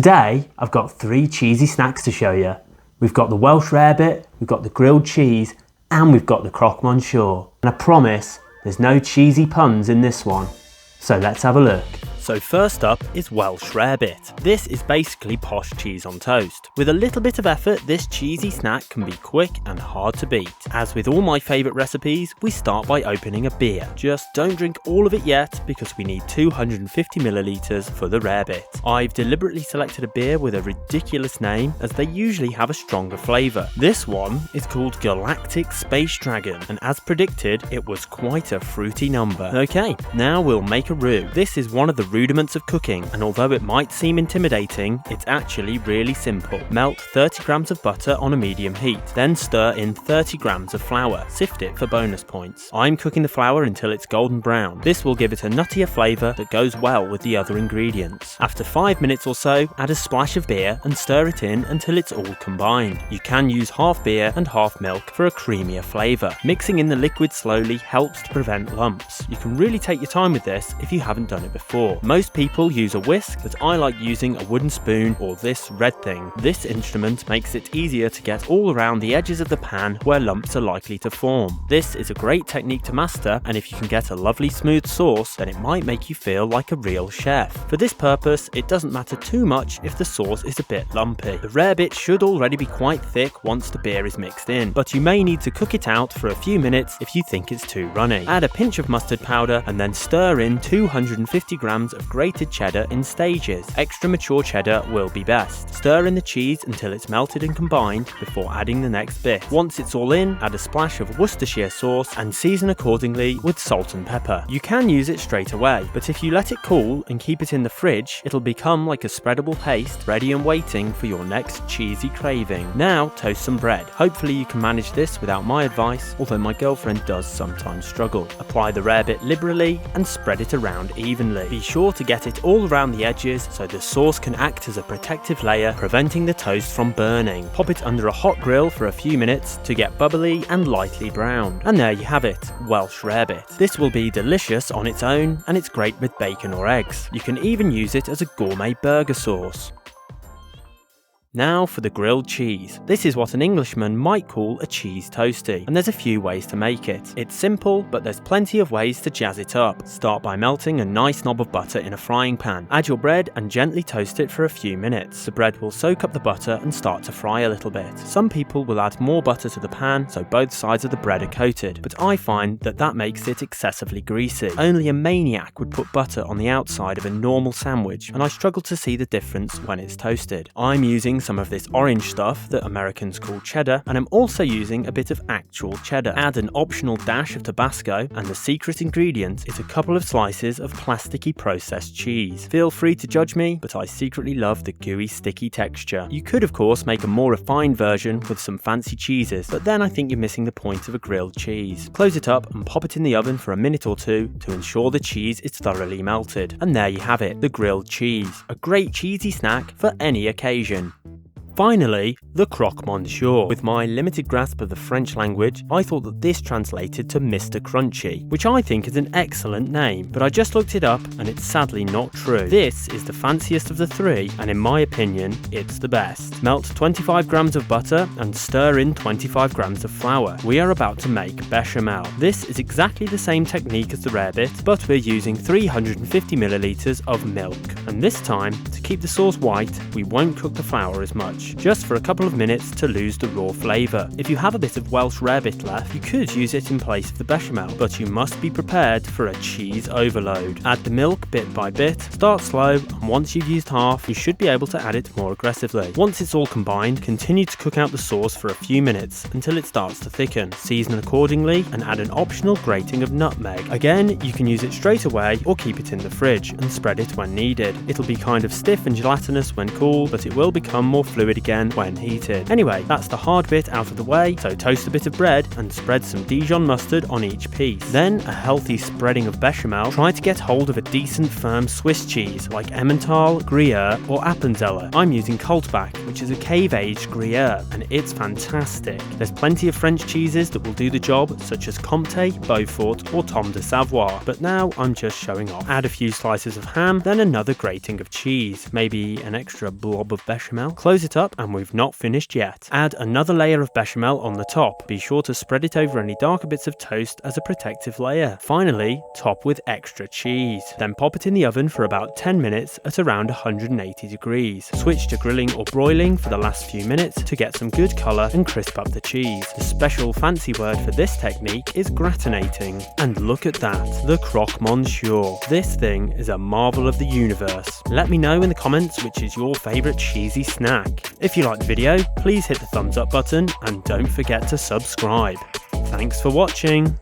Today, I've got 3 cheesy snacks to show you. We've got the Welsh Rabbit, we've got the grilled cheese, and we've got the Croque Monsieur. And I promise, there's no cheesy puns in this one. So let's have a look. So first up is Welsh Rabbit. This is basically posh cheese on toast. With a little bit of effort, this cheesy snack can be quick and hard to beat. As with all my favourite recipes, we start by opening a beer. Just don't drink all of it yet because we need 250 millilitres for the Rarebit. I've deliberately selected a beer with a ridiculous name as they usually have a stronger flavour. This one is called Galactic Space Dragon, and as predicted, it was quite a fruity number. Okay, now we'll make a roux. This is one of the rudiments of cooking, and although it might seem intimidating, it's actually really simple. Melt 30 grams of butter on a medium heat, then stir in 30 grams of flour. Sift it for bonus points. I'm cooking the flour until it's golden brown. This will give it a nuttier flavour that goes well with the other ingredients. After 5 minutes or so, add a splash of beer and stir it in until it's all combined. You can use half beer and half milk for a creamier flavour. Mixing in the liquid slowly helps to prevent lumps. You can really take your time with this if you haven't done it before. Most people use a whisk, but I like using a wooden spoon or this red thing. This instrument makes it easier to get all around the edges of the pan where lumps are likely to form. This is a great technique to master, and if you can get a lovely smooth sauce, then it might make you feel like a real chef. For this purpose, it doesn't matter too much if the sauce is a bit lumpy. The Rarebit should already be quite thick once the beer is mixed in, but you may need to cook it out for a few minutes if you think it's too runny. Add a pinch of mustard powder and then stir in 250 grams of grated cheddar in stages. Extra mature cheddar will be best. Stir in the cheese until it's melted and combined before adding the next bit. Once it's all in, add a splash of Worcestershire sauce and season accordingly with salt and pepper. You can use it straight away, but if you let it cool and keep it in the fridge, it'll become like a spreadable paste ready and waiting for your next cheesy craving. Now toast some bread. Hopefully you can manage this without my advice, although my girlfriend does sometimes struggle. Apply the Rarebit liberally and spread it around evenly. Be sure to get it all around the edges so the sauce can act as a protective layer, preventing the toast from burning. Pop it under a hot grill for a few minutes to get bubbly and lightly brown. And there you have it, Welsh Rabbit. This will be delicious on its own, and it's great with bacon or eggs. You can even use it as a gourmet burger sauce. Now for the grilled cheese. This is what an Englishman might call a cheese toastie, and there's a few ways to make it. It's simple, but there's plenty of ways to jazz it up. Start by melting a nice knob of butter in a frying pan. Add your bread and gently toast it for a few minutes. The bread will soak up the butter and start to fry a little bit. Some people will add more butter to the pan so both sides of the bread are coated, but I find that makes it excessively greasy. Only a maniac would put butter on the outside of a normal sandwich, and I struggle to see the difference when it's toasted. I'm using some of this orange stuff that Americans call cheddar, and I'm also using a bit of actual cheddar. Add an optional dash of Tabasco, and the secret ingredient is a couple of slices of plasticky processed cheese. Feel free to judge me, but I secretly love the gooey sticky texture. You could of course make a more refined version with some fancy cheeses, but then I think you're missing the point of a grilled cheese. Close it up and pop it in the oven for a minute or two to ensure the cheese is thoroughly melted. And there you have it, the grilled cheese. A great cheesy snack for any occasion. Finally, the Croque Monsieur. With my limited grasp of the French language, I thought that this translated to Mr. Crunchy, which I think is an excellent name, but I just looked it up and it's sadly not true. This is the fanciest of the 3, and in my opinion, it's the best. Melt 25 grams of butter and stir in 25 grams of flour. We are about to make bechamel. This is exactly the same technique as the Rarebit, but we're using 350 millilitres of milk. And this time, to keep the sauce white, we won't cook the flour as much. Just for a couple of minutes to lose the raw flavour. If you have a bit of Welsh Rabbit left, you could use it in place of the bechamel, but you must be prepared for a cheese overload. Add the milk bit by bit, start slow, and once you've used half, you should be able to add it more aggressively. Once it's all combined, continue to cook out the sauce for a few minutes until it starts to thicken. Season accordingly and add an optional grating of nutmeg. Again, you can use it straight away or keep it in the fridge and spread it when needed. It'll be kind of stiff and gelatinous when cool, but it will become more fluid it again when heated. Anyway, that's the hard bit out of the way, so toast a bit of bread and spread some Dijon mustard on each piece. Then a healthy spreading of bechamel. Try to get hold of a decent firm Swiss cheese like emmental, gruyere or appenzeller. I'm using Kaltbach, which is a cave-aged gruyere, and it's fantastic. There's plenty of French cheeses that will do the job, such as Comté, Beaufort or Tom de Savoie, but now I'm just showing off. Add a few slices of ham, then another grating of cheese, maybe an extra blob of bechamel. Close it up and we've not finished yet. Add another layer of bechamel on the top. Be sure to spread it over any darker bits of toast as a protective layer. Finally, top with extra cheese. Then pop it in the oven for about 10 minutes at around 180 degrees. Switch to grilling or broiling for the last few minutes to get some good colour and crisp up the cheese. The special fancy word for this technique is gratinating. And look at that, the Croque Monsieur. This thing is a marvel of the universe. Let me know in the comments which is your favourite cheesy snack. If you liked the video, please hit the thumbs up button and don't forget to subscribe. Thanks for watching.